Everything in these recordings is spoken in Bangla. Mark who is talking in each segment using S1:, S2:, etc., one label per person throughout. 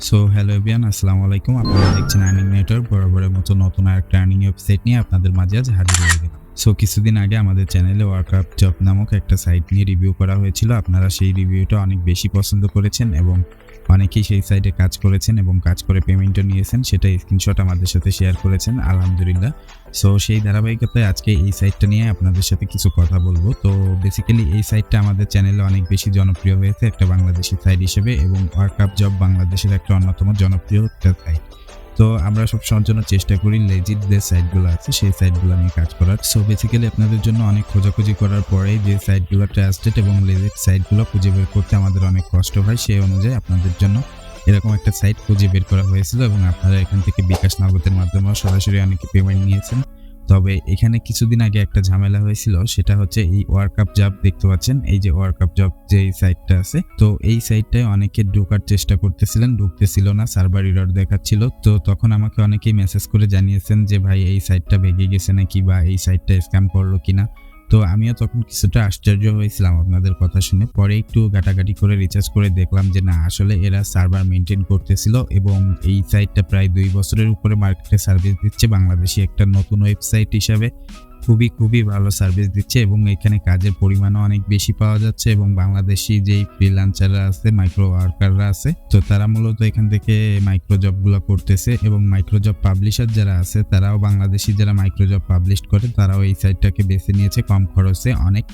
S1: সো হ্যালো এভরিওয়ান, আসসালামু আলাইকুম। আপনারা দেখছেন আর্নিং নেটওয়ার্ক। বরাবরের মতো নতুন আরেকটা আর্নিং ওয়েবসাইট নিয়ে আপনাদের মাঝে আজ হাজির হয়ে গেলাম। সো কিছুদিন আগে আমাদের চ্যানেলে ওয়ার্কআপ জব নামক একটা সাইট নিয়ে রিভিউ করা হয়েছিল। আপনারা সেই রিভিউটা অনেক বেশি পছন্দ করেছেন এবং অনেকেই সেই সাইটে কাজ করেছেন এবং কাজ করে পেমেন্টও নিয়েছেন। সেটা স্ক্রিনশট আমাদের সাথে শেয়ার করেছেন, আলহামদুলিল্লাহ। সো সেই ধারাবাহিকতায় আজকে এই সাইটটা নিয়ে আপনাদের সাথে কিছু কথা বলবো। তো বেসিক্যালি এই সাইটটা আমাদের চ্যানেলে অনেক বেশি জনপ্রিয় হয়েছে একটা বাংলাদেশি সাইট হিসেবে, এবং ওয়ার্কআপ জব বাংলাদেশের একটা অন্যতম জনপ্রিয় একটা সাইট। তো আমরা সবসময়ের জন্য চেষ্টা করি লেজিট যে সাইটগুলো আছে সেই সাইটগুলো নিয়ে কাজ করার। সো বেসিক্যালি আপনাদের জন্য অনেক খোঁজাখুঁজি করার পরে যে সাইটগুলো ট্রাস্টেড এবং লেজিট সাইটগুলো খুঁজে বের করতে আমাদের অনেক কষ্ট হয়, সেই অনুযায়ী আপনাদের জন্য এরকম একটা সাইট খুঁজে বের করা হয়েছিল এবং আপনারা এখান থেকে বিকাশ নগদের মাধ্যমেও সরাসরি অনেকে পেমেন্ট নিয়েছেন। তবে এখানে কিছুদিন আগে একটা ঝামেলা হয়েছিল, সেটা হচ্ছে এই ওয়ার্কআপ জব দেখতে পাচ্ছেন, এই যে ওয়ার্কআপ জব যে সাইটটা আছে, তো এই সাইটটায় অনেকে ঢোকার চেষ্টা করতেছিলেন, ঢুকতেছিল না, সার্ভার এরর দেখাচ্ছিল। তো তখন আমাকে অনেকেই মেসেজ করে জানিয়েছেন যে ভাই এই সাইটটা ভেঙে গেছে নাকি, বা এই সাইটটা স্ক্যাম করলো কিনা। তো আমিও তখন কিছুটা আশ্চর্য হয়েছিলাম আপনাদের কথা শুনে। পরে একটু ঘাটাঘাটি করে রিসার্চ করে দেখলাম যে না, আসলে এরা সার্ভার মেনটেন করতেছিল এবং এই সাইটটা প্রায় 2 বছরের উপরে মার্কেটে সার্ভিস দিচ্ছে। বাংলাদেশি একটা নতুন ওয়েবসাইট হিসাবে খুবই ভালো সার্ভিস দিচ্ছে এবং এখানে কাজের পরিমাণও অনেক বেশি পাওয়া যাচ্ছে। এবং বাংলাদেশি যেই ফ্রিল্যান্সাররা আছে, মাইক্রো ওয়ার্কাররা আছে, তো তারা মূলত এখান থেকে মাইক্রো জবগুলো করতেছে। এবং মাইক্রো জব পাবলিশার যারা আছে, তারাও বাংলাদেশি যারা মাইক্রো জব পাবলিশ করে, তারাও এই সাইটটাকে বেছে নিয়েছে কম খরচে, অনেক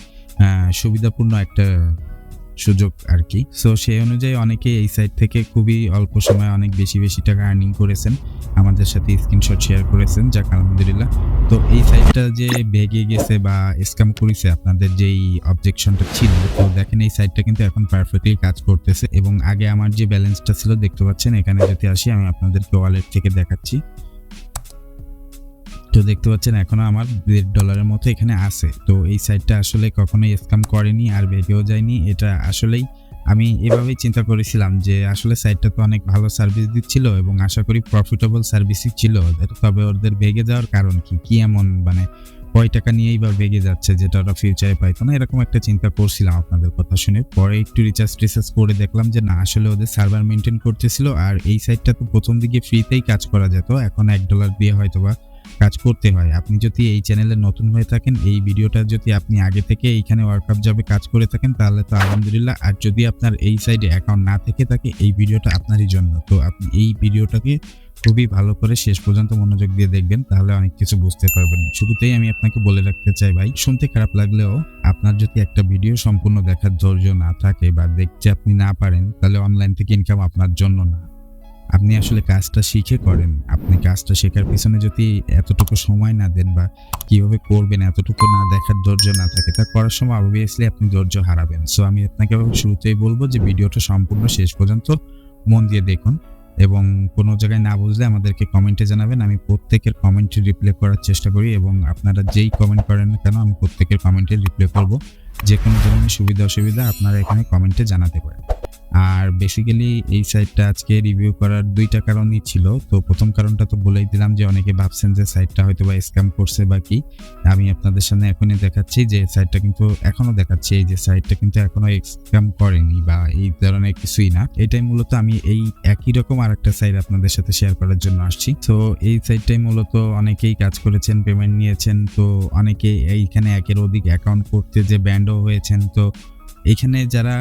S1: সুবিধাপূর্ণ একটা সুযোগ আর কি। সো সেই অনুযায়ী অনেকে এই সাইট থেকে খুবই অল্প সময়ে অনেক বেশি টাকা আর্নিং করেছেন, আমাদের সাথে স্ক্রিনশট শেয়ার করেছেন, যাক আলহামদুলিল্লাহ। তো এই সাইটটা যে ভেঙে গেছে বা স্ক্যাম করেছে, আপনাদের যেই অবজেকশনটা ছিল, তো দেখেন এই সাইটটা কিন্তু এখন পারফেক্টলি কাজ করতেছে। এবং আগে আমার যে ব্যালেন্সটা ছিল দেখতে পাচ্ছেন, এখানে যদি আসি আমি আপনাদেরকে ওয়ালেট থেকে দেখাচ্ছি। তো দেখতে পাচ্ছেন এখনো আমার $1.5 মতো এখানে আছে। তো এই সাইটটা আসলে কখনোই স্ক্যাম করেনি আর ভেঙেও যায়নি। এটা আসলেই আমি এভাবেই চিন্তা করেছিলাম যে আসলে সাইটটা তো অনেক ভালো সার্ভিস দিচ্ছিল এবং আশা করি প্রফিটেবল সার্ভিসই ছিল ওদের। তবে ওদের ভেঙে যাওয়ার কারণ কি এমন, মানে কয় টাকা নিয়েই বা ভেঙে যাচ্ছে যেটা ওরা ফিউচারে পাইতো না, এরকম একটা চিন্তা করছিলাম আপনাদের কথা শুনে। পরে একটু রিসার্চ করে দেখলাম যে না, আসলে ওদের সার্ভার মেনটেন করতেছিল। আর এই সাইটটা তো প্রথম দিকে ফ্রিতেই কাজ করা যেত, এখন $1 দিয়ে হয়তোবা কাজ করতে হয়। আপনি যদি এই চ্যানেলে নতুন হয়ে থাকেন, এই ভিডিওটা যদি আপনি আগে থেকে এইখানে ওয়ার্কআপ জবে কাজ করে থাকেন, তাহলে তো আলহামদুলিল্লাহ। আর যদি আপনার এই সাইডে অ্যাকাউন্ট না থেকে থাকে, এই ভিডিওটা আপনারই জন্য। তো আপনি এই ভিডিওটাকে খুবই ভালো করে শেষ পর্যন্ত মনোযোগ দিয়ে দেখবেন, তাহলে অনেক কিছু বুঝতে পারবেন। শুরুতেই আমি আপনাকে বলে রাখতে চাই ভাই, শুনতে খারাপ লাগলেও আপনার যদি একটা ভিডিও সম্পূর্ণ দেখার ধৈর্য না থাকে বা দেখতে আপনি না পারেন, তাহলে অনলাইন থেকে ইনকাম আপনার জন্য না। আপনি আসলে কাজটা শিখে করেন। আপনি কাজটা শেখার পিছনে যদি এতটুকু সময় না দেন বা কিভাবে করবেন এতটুকু না দেখার ধৈর্য না থাকে, তা করার সময় অবভিয়াসলি আপনি ধৈর্য হারাবেন। সো আমি আপনাকে শুরুতেই বলবো যে ভিডিওটা সম্পূর্ণ শেষ পর্যন্ত মন দিয়ে দেখুন এবং কোনো জায়গায় না বুঝলে আমাদেরকে কমেন্টে জানাবেন। আমি প্রত্যেকের কমেন্টে রিপ্লাই করার চেষ্টা করি এবং আপনারা যেই কমেন্ট করেন না কেন, আমি প্রত্যেকের কমেন্টে রিপ্লাই করব। যে কোনো ধরনের সুবিধা অসুবিধা আপনারা এখানে কমেন্টে জানাতে পারেন। আর বেসিক্যালি এই সাইটটা আজকে রিভিউ করার 2টা কারণই ছিল। তো প্রথম কারণটা তো বলেই দিলাম যে অনেকে ভাবছেন যে সাইটটা হয়তো বা স্ক্যাম করছে বা কি। আমি আপনাদের সামনে এখনই দেখাচ্ছি যে সাইটটা কিন্তু এখনো দেখাচ্ছি, এই যে সাইটটা কিন্তু এখনো স্ক্যাম করেনি বা এই ধরনের কিছুই না। এটাই মূলত আমি এই একই রকম আরেকটা সাইট আপনাদের সাথে শেয়ার করার জন্য আসছি। তো এই সাইটটাই মূলত অনেকেই কাজ করেছেন, পেমেন্ট নিয়েছেন। তো অনেকে এইখানে একের অধিক অ্যাকাউন্ট করতে যে ব্যান্ডও হয়েছেন। তো এখানে যারা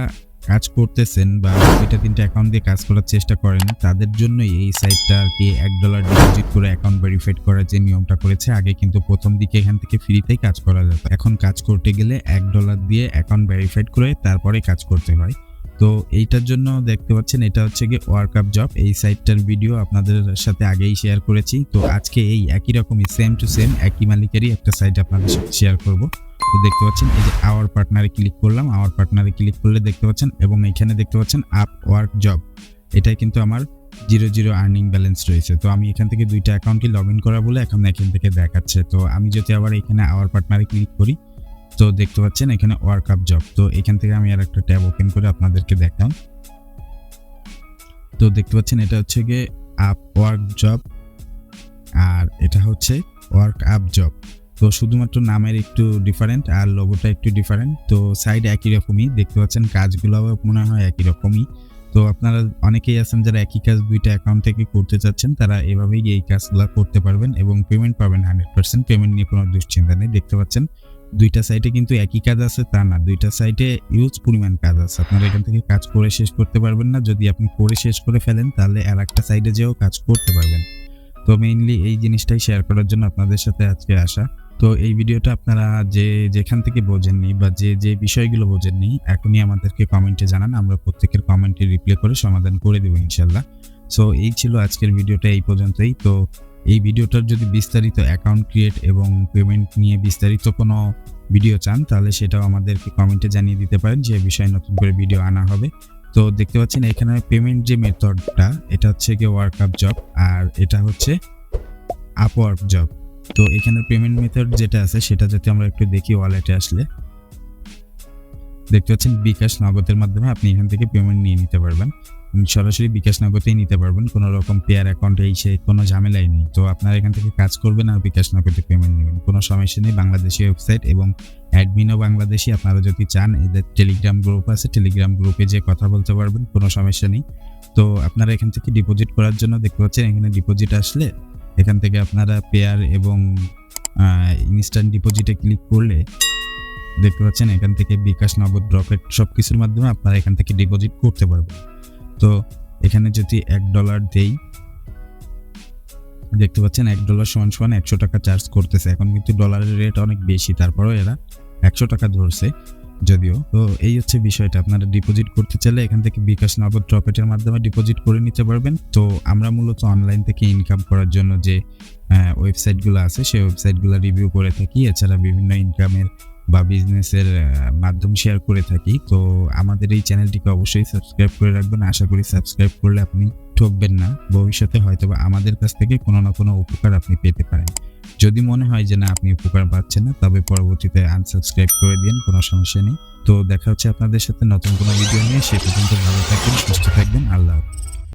S1: কাজ করতেছেন বা 2-3টা অ্যাকাউন্ট দিয়ে কাজ করার চেষ্টা করেন, তাদের জন্যই এই সাইটটা আর কি $1 ডিপোজিট করে অ্যাকাউন্ট ভেরিফাইড করার যে নিয়মটা করেছে। আগে কিন্তু প্রথম দিকে এখান থেকে ফ্রিতেই কাজ করা যেত, এখন কাজ করতে গেলে $1 দিয়ে অ্যাকাউন্ট ভেরিফাইড করে তারপরে কাজ করতে হয়। তো এইটার জন্য দেখতে পাচ্ছেন এটা হচ্ছে গিয়ে ওয়ার্কআপ জব। এই সাইটটার ভিডিও আপনাদের সাথে আগেই শেয়ার করেছি। তো আজকে এই একই রকমই সেম টু সেম একই মালিকেরই একটা সাইট আপনাদের সাথে শেয়ার করব। তো দেখতে পাচ্ছেন এই যে আওয়ার পার্টনারে ক্লিক করলাম, আওয়ার পার্টনারে ক্লিক করলে দেখতে পাচ্ছেন এবং এখানে দেখতে পাচ্ছেন আপ ওয়ার্ক জব, এটাই কিন্তু আমার 0 আর্নিং ব্যালেন্স রয়েছে। তো আমি এখান থেকে 2টা অ্যাকাউন্টই লগ ইন করা বলে এখন এখান থেকে দেখাচ্ছে। তো আমি যদি আবার এখানে আওয়ার পার্টনারে ক্লিক করি, তো দেখতে পাচ্ছেন এখানে ওয়ার্কআপ জব। তো এখান থেকে আমি আর একটা ট্যাব ওপেন করে আপনাদেরকে দেখাম। তো দেখতে পাচ্ছেন এটা হচ্ছে গিয়ে আপ ওয়ার্ক জব আর এটা হচ্ছে ওয়ার্কআপ জব। তো শুধুমাত্র নামের একটু ডিফারেন্ট আর লোগোটা একটু ডিফারেন্ট। তো সাইড একই রকমই দেখতে পাচ্ছেন, কাজগুলো মনে হয় একই রকমই। তো আপনারা অনেকেই আছেন যারা একই কাজ 2টা অ্যাকাউন্ট থেকে করতে চাচ্ছেন, তারা এভাবেই এই কাজগুলো করতে পারবেন এবং পেমেন্ট পাবেন 100%। পেমেন্ট নিয়ে কোনো দুশ্চিন্তা নেই। দেখতে পাচ্ছেন 2টা সাইটে কিন্তু একই কাজ আছে তা না, 2টা সাইটে হিউজ পরিমাণ কাজ আছে। আপনারা এখান থেকে কাজ করে শেষ করতে পারবেন না। যদি আপনি করে শেষ করে ফেলেন তাহলে আরেকটা সাইটে যেও কাজ করতে পারবেন। তো মেইনলি এই জিনিসটাই শেয়ার করার জন্য আপনাদের সাথে আজকে আসা। তো এই ভিডিওটা আপনারা যেখান থেকে বোঝেননি বা যে বিষয়গুলো বোঝেননি এখনই আমাদেরকে কমেন্টে জানান, আমরা প্রত্যেকের কমেন্টে রিপ্লাই করে সমাধান করে দেবো ইনশাল্লাহ। সো এই ছিল আজকের ভিডিওটা, এই পর্যন্তই। তো এই ভিডিওটার যদি বিস্তারিত অ্যাকাউন্ট ক্রিয়েট এবং পেমেন্ট নিয়ে বিস্তারিত কোনো ভিডিও চান তাহলে সেটাও আমাদেরকে কমেন্টে জানিয়ে দিতে পারেন, যে বিষয়ে নতুন করে ভিডিও আনা হবে। তো দেখতে পাচ্ছেন এখানে পেমেন্ট যে মেথডটা, এটা হচ্ছে গিয়ে ওয়ার্ক আপ জব আর এটা হচ্ছে আপওয়ার্ক জব। তো এখানে পেমেন্ট মেথড যেটা আছে সেটা যদি আমরা একটু দেখি, ওয়ালেটে আসলে দেখতে পাচ্ছেন বিকাশ নগদের মাধ্যমে আপনি এখান থেকে পেমেন্ট নিয়ে নিতে পারবেন। সরাসরি বিকাশ নগদেই নিতে পারবেন, কোনো রকম পেয়ার অ্যাকাউন্টে সেই কোনো ঝামেলাই নেই। তো আপনারা এখান থেকে কাজ করবেন আর বিকাশ নগদে পেমেন্ট নেবেন, কোনো সমস্যা নেই। বাংলাদেশি ওয়েবসাইট এবং অ্যাডমিনও বাংলাদেশি। আপনারা যদি চান এদের টেলিগ্রাম গ্রুপ আছে, টেলিগ্রাম গ্রুপে যে কথা বলতে পারবেন, কোনো সমস্যা নেই। তো আপনারা এখান থেকে ডিপোজিট করার জন্য দেখতে পাচ্ছেন এখানে ডিপোজিট আসলে এখান থেকে আপনারা পেয়ার এবং ইনস্ট্যান্ট ডিপোজিটে ক্লিক করলে দেখতে পাচ্ছেন এখান থেকে বিকাশ নগদ রকেট সব কিছুর মাধ্যমে আপনারা এখান থেকে ডিপোজিট করতে পারবেন। তো এখানে যদি $1 দেই, দেখতে পাচ্ছেন $1 = 100 টাকা চার্জ করতেছে। এখন কিন্তু ডলারের রেট অনেক বেশি, তারপরেও এরা 100 টাকা ধরছে যদিও। তো এই হচ্ছে বিষয়টা, আপনারা ডিপোজিট করতে চাইলে এখান থেকে বিকাশ নগদ রকেটের মাধ্যমে ডিপোজিট করে নিতে পারবেন। তো আমরা মূলত অনলাইন থেকে ইনকাম করার জন্য যে ওয়েবসাইটগুলো আছে সেই ওয়েবসাইটগুলো রিভিউ করে থাকি, এছাড়া বিভিন্ন ইনকামের বা বিজনেসের মাধ্যম শেয়ার করে থাকি। তো আমাদের এই চ্যানেলটিকে অবশ্যই সাবস্ক্রাইব করে রাখবেন। আশা করি সাবস্ক্রাইব করলে আপনি ঠকবেন না, ভবিষ্যতে হয়তো বা আমাদের কাছ থেকে কোনো না কোনো উপকার আপনি পেতে পারেন। যদি মনে হয় যে না আপনি উপকার পাচ্ছেন না, তবে পরবর্তীতে আনসাবস্ক্রাইব করে দিন, কোনো সমস্যা নেই। তো দেখা হচ্ছে আপনাদের সাথে নতুন কোনো ভিডিও নিয়ে। সে পর্যন্ত ভালো থাকবেন, সুস্থ থাকবেন। আল্লাহ হাফেজ।